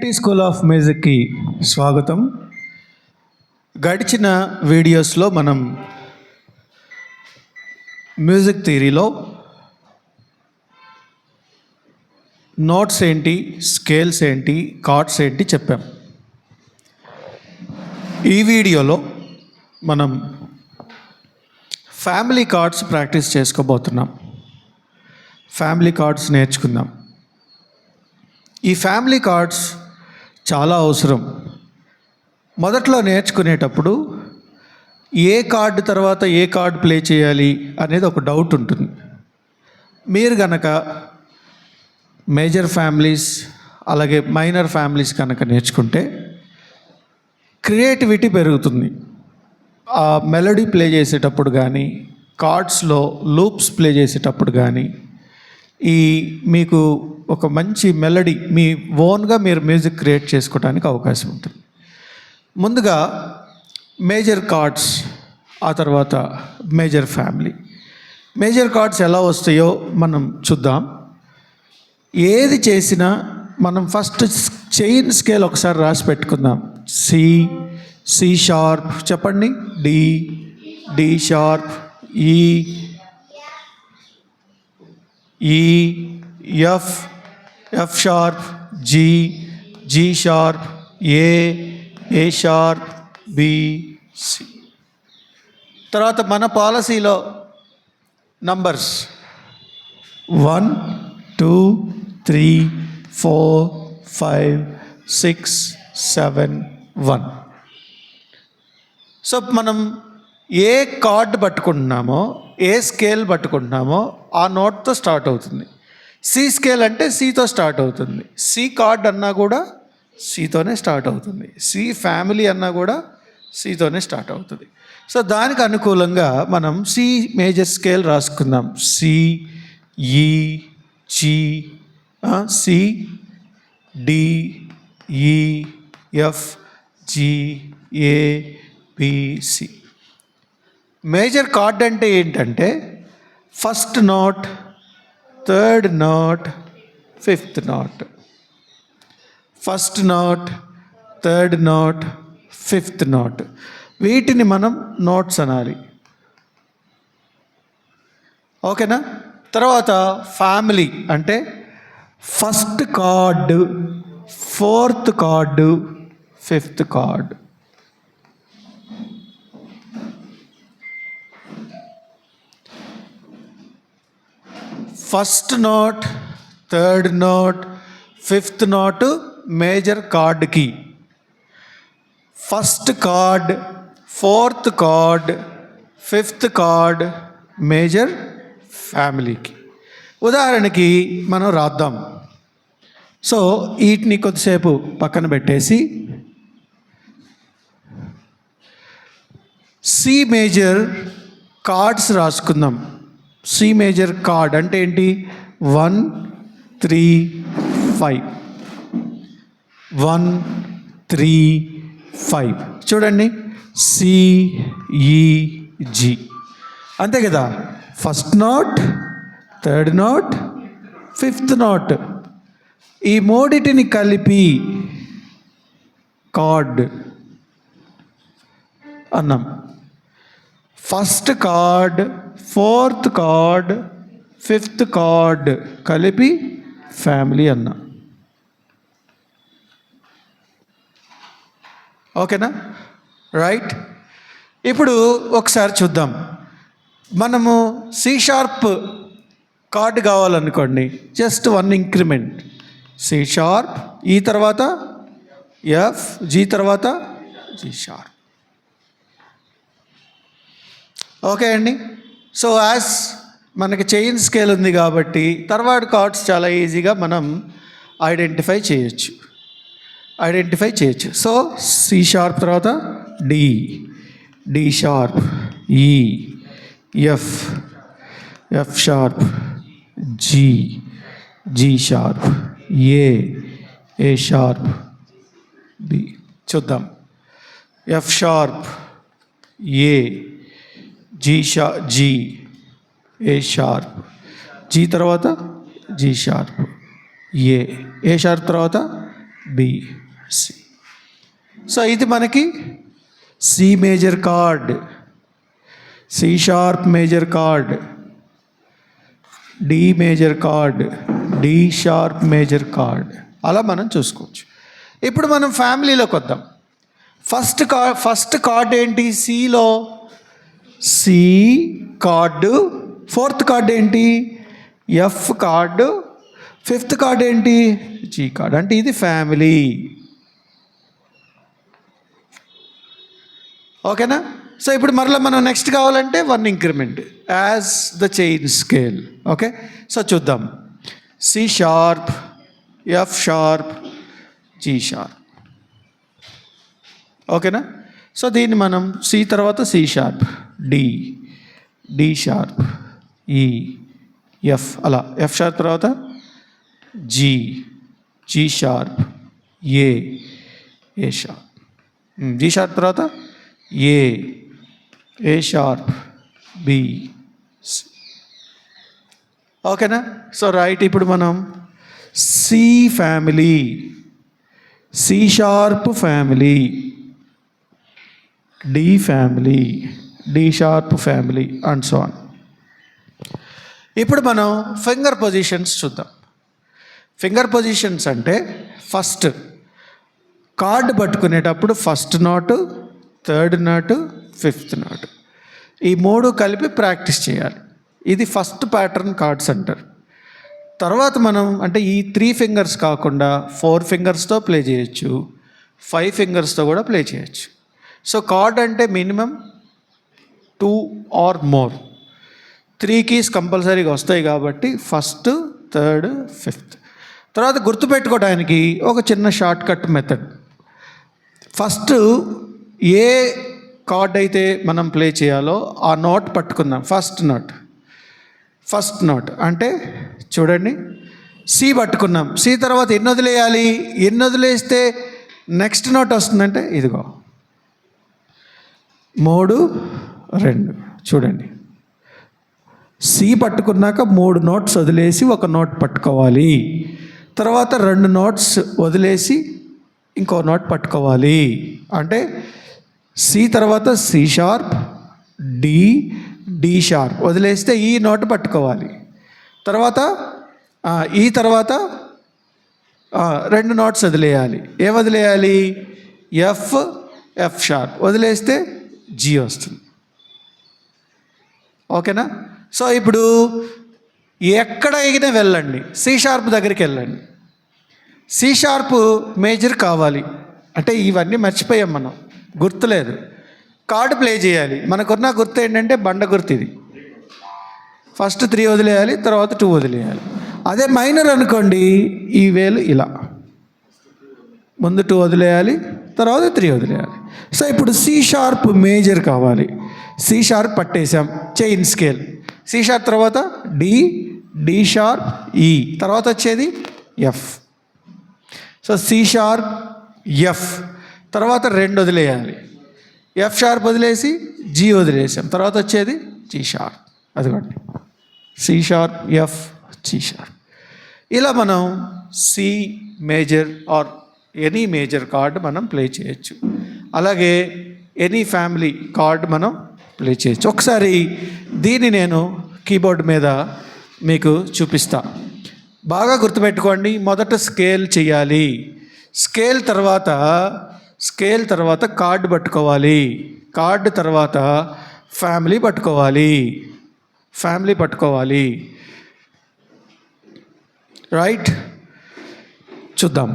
Trinity school of మ్యూజిక్కి స్వాగతం. గడిచిన వీడియోస్లో మనం మ్యూజిక్ థియరీలో నోట్స్ ఏంటి, స్కేల్స్ ఏంటి, కార్డ్స్ ఏంటి చెప్పాం. ఈ వీడియోలో మనం ఫ్యామిలీ కార్డ్స్ ప్రాక్టీస్ చేసుకోబోతున్నాం. ఫ్యామిలీ కార్డ్స్ నేర్చుకుందాం. ఈ ఫ్యామిలీ కార్డ్స్ చాలా అవసరం. మొదట్లో నేర్చుకునేటప్పుడు ఏ కార్డు తర్వాత ఏ కార్డు ప్లే చేయాలి అనేది ఒక డౌట్ ఉంటుంది. మీరు కనుక మేజర్ ఫ్యామిలీస్ అలాగే మైనర్ ఫ్యామిలీస్ కనుక నేర్చుకుంటే క్రియేటివిటీ పెరుగుతుంది. ఆ మెలడీ ప్లే చేసేటప్పుడు కానీ, కార్డ్స్లో లూప్స్ ప్లే చేసేటప్పుడు కానీ, మీకు ఒక మంచి మెలడీ మీ ఓన్గా మీరు మ్యూజిక్ క్రియేట్ చేసుకోవడానికి అవకాశం ఉంటుంది. ముందుగా మేజర్ కార్డ్స్, ఆ తర్వాత మేజర్ ఫ్యామిలీ. మేజర్ కార్డ్స్ ఎలా వస్తాయో మనం చూద్దాం. ఏది చేసినా మనం ఫస్ట్ చైన్ స్కేల్ ఒకసారి రాసి పెట్టుకుందాం. సి షార్ప్ చెప్పండి, D sharp, E F sharp, G sharp, A sharp, C. తర్వాత మన పాలసీలో నంబర్స్ 1 2 3 4 5 6 7 1. సో మనం ఏ కార్డ్ పట్టుకుంటున్నామో, ఏ స్కేల్ పట్టుకుంటున్నామో ఆ నోట్తో స్టార్ట్ అవుతుంది. సి స్కేల్ అంటే సితో స్టార్ట్ అవుతుంది. సి కార్డ్ అన్నా కూడా సితోనే స్టార్ట్ అవుతుంది. సి ఫ్యామిలీ అన్నా కూడా సితోనే స్టార్ట్ అవుతుంది. సో దానికి అనుకూలంగా మనం సి మేజర్ స్కేల్ రాసుకుందాం. సి, ఈ, జీ, సి, డి, ఈ, ఎఫ్, జీ, ఏ, బి, సి. మేజర్ కార్డ్ అంటే ఏంటంటే first note, third note, fifth note. First note, third note, fifth note. వీటిని మనం నోట్స్ అనాలి. ఓకేనా? తర్వాత ఫ్యామిలీ అంటే first chord, fourth chord, fifth chord. First note, third note, fifth note major కార్డ్కి. First chord, fourth chord, fifth chord major ఫ్యామిలీకి. ఉదాహరణకి మనం రాద్దాం. సో వీటిని కొద్దిసేపు పక్కన పెట్టేసి సి మేజర్ కార్డ్స్ రాసుకుందాం. సి మేజర్ కార్డ్ అంటే ఏంటి? 1 3 5, 1 3 5. చూడండి, సి, ఈ, జీ. అంతే కదా? First note, third note, fifth note. ఈ మూడిటిని కలిపి కార్డ్ అన్నాం. First chord, fourth chord, fifth chord కలిపి ఫ్యామిలీ అన్నా. ఓకేనా? రైట్. ఇప్పుడు ఒకసారి చూద్దాం. మనము సి షార్ప్ కార్డ్ కావాలనుకోండి, just 1 increment. C sharp, E తర్వాత ఎఫ్, జీ తర్వాత జీ షార్ప్. ఓకే అండి. సో యాజ్ మనకి చైన్ స్కేల్ ఉంది కాబట్టి తర్వాత కార్డ్స్ చాలా ఈజీగా మనం ఐడెంటిఫై చేయొచ్చు. సో సి షార్ప్ తర్వాత D sharp, E, F sharp, G sharp, A sharp, B. చూద్దాం. F sharp, A, G, A sharp, G తర్వాత జీ షార్ప్, ఏ షార్ప్ తర్వాత బి, సి. సో ఇది మనకి C major chord, C sharp major chord, D major chord, D sharp major chord, అలా మనం చూసుకోవచ్చు. ఇప్పుడు మనం ఫ్యామిలీలోకి వద్దాం. ఫస్ట్ కార్డ్ ఏంటి? సిలో సి కార్డు, ఫోర్త్ కార్డ్ ఏంటి? ఎఫ్ కార్డు, ఫిఫ్త్ కార్డ్ ఏంటి? G chord. అంటే ఇది ఫ్యామిలీ. ఓకేనా? సో ఇప్పుడు మరలా మనం నెక్స్ట్ కావాలంటే 1 increment as the chain scale. Okay, so చూద్దాం. C sharp, F sharp, G sharp. ఓకేనా? సో దీన్ని మనం సి తర్వాత C sharp, D, D sharp, E, F, అలా ఎఫ్ షార్ప్ తర్వాత G, G sharp, A, A sharp, G sharp తర్వాత A, A sharp, B, C. ఓకేనా? So right, ఇప్పుడు మనం C family, C sharp family, D family, D sharp family and so on. ఇప్పుడు మనం finger positions చూద్దాం. Finger positions అంటే first chord పట్టుకునేటప్పుడు first note, third note, fifth note, ఈ 3 కలిపి ప్రాక్టీస్ చేయాలి. ఇది ఫస్ట్ ప్యాటర్న్ కార్డ్స్ అంటారు. తర్వాత మనం అంటే ఈ 3 ఫింగర్స్ కాకుండా 4 ఫింగర్స్తో ప్లే చేయొచ్చు, 5 ఫింగర్స్తో కూడా ప్లే చేయొచ్చు. సో కార్డ్ అంటే మినిమం 2 ఆర్ మోర్, 3 కీస్ కంపల్సరీగా వస్తాయి కాబట్టి ఫస్ట్, థర్డ్, ఫిఫ్త్. తర్వాత గుర్తుపెట్టుకోవడానికి ఒక చిన్న షార్ట్ కట్ మెథడ్. ఫస్ట్ ఏ కార్డ్ అయితే మనం ప్లే చేయాలో ఆ నోట్ పట్టుకుందాం. ఫస్ట్ నోట్ అంటే చూడండి, సి పట్టుకున్నాం. సి తర్వాత ఎన్ని వదిలేయాలి? ఎన్ని వదిలేస్తే నెక్స్ట్ నోట్ వస్తుందంటే ఇదిగో 3, 2. చూడండి, సి పట్టుకున్నాక 3 నోట్స్ వదిలేసి ఒక నోట్ పట్టుకోవాలి. తర్వాత 2 నోట్స్ వదిలేసి ఇంకో నోట్ పట్టుకోవాలి. అంటే సి తర్వాత C sharp, D, D sharp వదిలేస్తే ఈ నోట్ పట్టుకోవాలి. తర్వాత ఈ తర్వాత 2 నోట్స్ వదిలేయాలి. ఏం వదిలేయాలి? ఎఫ్, ఎఫ్ షార్ప్ వదిలేస్తే జీ వస్తుంది. ఓకేనా? సో ఇప్పుడు ఎక్కడ ఎగినా వెళ్ళండి, సి షార్ప్ దగ్గరికి వెళ్ళండి. సి షార్ప్ మేజర్ కావాలి అంటే ఇవన్నీ మర్చిపోయాం మనం, గుర్తులేదు. కార్డు ప్లే చేయాలి. మనకున్న గుర్తు ఏంటంటే బండ గుర్తు ఇది. ఫస్ట్ 3 వదిలేయాలి, తర్వాత 2 వదిలేయాలి. అదే మైనర్ అనుకోండి, ఈ వేలు ఇలా, ముందు 2 వదిలేయాలి, తర్వాత 3 వదిలేయాలి. సో ఇప్పుడు సి షార్ప్ మేజర్ కావాలి. సి షార్ప్ పట్టేసాం, చైన్ స్కేల్. సి షార్ప్ తర్వాత డి, డి షార్ప్, ఈ, తర్వాత వచ్చేది F. So C sharp, F, తర్వాత 2 వదిలేయాలి. ఎఫ్ షార్ప్ వదిలేసి జీ వదిలేసాం, తర్వాత వచ్చేది జీ షార్ప్. అదిగోండి, C sharp, F, G sharp. ఇలా మనం C major or any major chord మనం ప్లే చేయొచ్చు. అలాగే ఎనీ ఫ్యామిలీ కార్డ్ మనం ప్లే చేయొచ్చు. ఒకసారి దీన్ని నేను కీబోర్డ్ మీద మీకు చూపిస్తా. బాగా గుర్తుపెట్టుకోండి. మొదట స్కేల్ చేయాలి. స్కేల్ తర్వాత కార్డు పట్టుకోవాలి. కార్డు తర్వాత ఫ్యామిలీ పట్టుకోవాలి. రైట్, చూద్దాం.